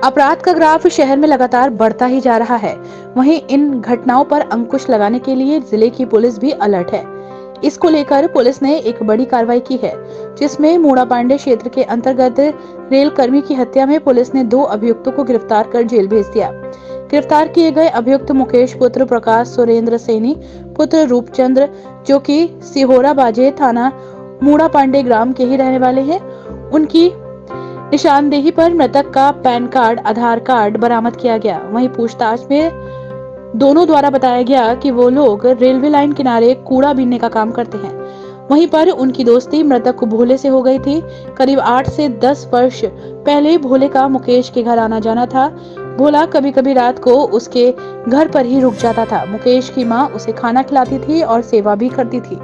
अपराध का ग्राफ शहर में लगातार बढ़ता ही जा रहा है। वहीं इन घटनाओं पर अंकुश लगाने के लिए जिले की पुलिस भी अलर्ट है। इसको लेकर पुलिस ने एक बड़ी कार्रवाई की है, जिसमें मूड़ा पांडे क्षेत्र के अंतर्गत रेल कर्मी की हत्या में पुलिस ने 2 अभियुक्तों को गिरफ्तार कर जेल भेज दिया। गिरफ्तार किए गए अभियुक्त मुकेश पुत्र प्रकाश सुरेंद्र सैनी पुत्र रूपचंद्र, जो कि सिहोरा बाजे थाना मूड़ा पांडे ग्राम के ही रहने वाले हैं। उनकी निशानदेही पर मृतक का पैन कार्ड, आधार कार्ड बरामद किया गया। वहीं पूछताछ में दोनों द्वारा बताया गया कि वो लोग रेलवे लाइन किनारे कूड़ा बीनने का काम करते हैं। वहीं पर उनकी दोस्ती मृतक भोले से हो गई थी। करीब 8 से 10 वर्ष पहले भोले का मुकेश के घर आना जाना था। भोला कभी कभी रात को उसके घर पर ही रुक जाता था। मुकेश की माँ उसे खाना खिलाती थी और सेवा भी करती थी।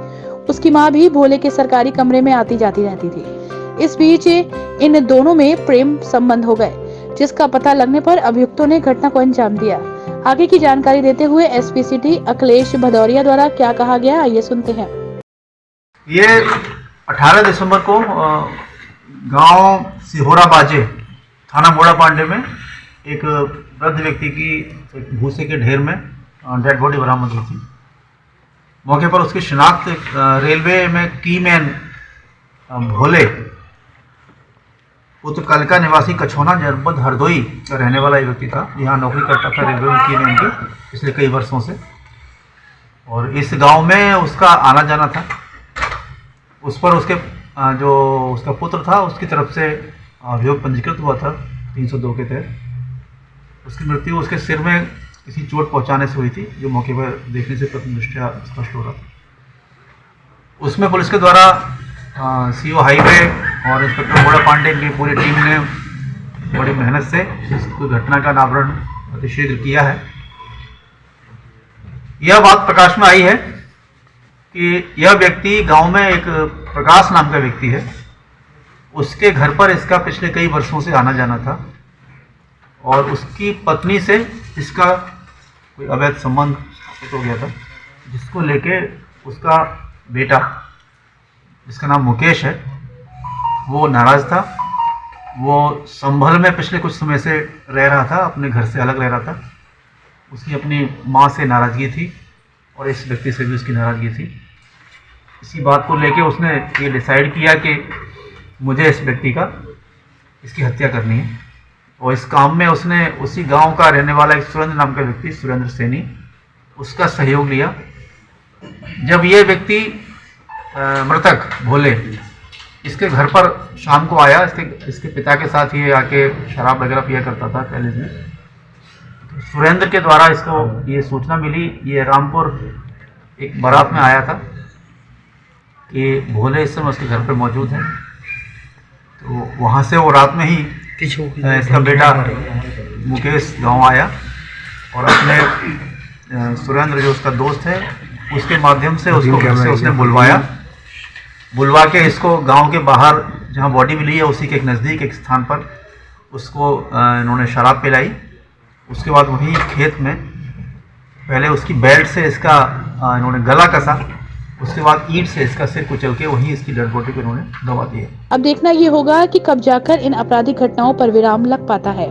उसकी माँ भी भोले के सरकारी कमरे में आती जाती रहती थी। इस बीच इन दोनों में प्रेम संबंध हो गए, जिसका पता लगने पर अभियुक्तों ने घटना को अंजाम दिया। आगे की जानकारी देते हुए एसपी सिटी अखिलेश भदौरिया द्वारा क्या कहा गया, आइए सुनते हैं। ये 18 दिसंबर को गांव सिहोरा बाजे थाना मूड़ा पांडे में एक वृद्ध व्यक्ति की भूसे के ढेर में डेड बॉडी बरामद हुई थी। मौके पर उसकी शिनाख्त रेलवे में कीमैन भोले पुत्र कलका निवासी कछौना जनपद हरदोई का रहने वाला एक व्यक्ति था। यहाँ नौकरी करता था रेलवे में कीमैन की पिछले कई वर्षों से, और इस गांव में उसका आना जाना था। उस पर उसके जो उसका पुत्र था उसकी तरफ से अभियोग पंजीकृत हुआ था 302 के तहत। उसकी मृत्यु उसके सिर में किसी चोट पहुंचाने से हुई थी, जो मौके पर देखने से प्रथम दृष्टया स्पष्ट हो रहा था। उसमें पुलिस के द्वारा सीओ हाईवे और इंस्पेक्टर मूड़ा पांडे की पूरी टीम ने बड़ी मेहनत से इस घटना का अनावरण अतिशीघ्र किया है। यह बात प्रकाश में आई है कि यह व्यक्ति गांव में एक प्रकाश नाम का व्यक्ति है, उसके घर पर इसका पिछले कई वर्षों से आना जाना था, और उसकी पत्नी से इसका कोई अवैध संबंध स्थापित हो गया था, जिसको लेके उसका बेटा, जिसका नाम मुकेश है, वो नाराज था। वो संभल में पिछले कुछ समय से रह रहा था, अपने घर से अलग रह रहा था। उसकी अपनी माँ से नाराज़गी थी और इस व्यक्ति से भी उसकी नाराज़गी थी। इसी बात को लेके उसने ये डिसाइड किया कि मुझे इस व्यक्ति का इसकी हत्या करनी है, और इस काम में उसने उसी गांव का रहने वाला एक सुरेंद्र नाम का व्यक्ति, सुरेंद्र सैनी, उसका सहयोग लिया। जब ये व्यक्ति मृतक भोले इसके घर पर शाम को आया, इसके पिता के साथ ये आके शराब वगैरह पिया करता था पैलेस में, तो सुरेंद्र के द्वारा इसको ये सूचना मिली, ये रामपुर एक बारात में आया था कि भोले इस समय उसके घर पर मौजूद है। तो वहाँ से वो रात में ही इसका बेटा मुकेश गांव आया और अपने सुरेंद्र जो उसका दोस्त है उसके माध्यम से उसको घर से उसने बुलवा के इसको गांव के बाहर जहां बॉडी मिली है उसी के एक नज़दीक एक स्थान पर उसको इन्होंने शराब पिलाई। उसके बाद वहीं खेत में पहले उसकी बेल्ट से इसका इन्होंने गला कसा, उसके बाद ईंट से इसका सिर कुचल के वहीं इसकी डेड बॉडी को इन्होंने दबा दिया। अब देखना ये होगा कि कब जाकर इन आपराधिक घटनाओं पर विराम लग पाता है।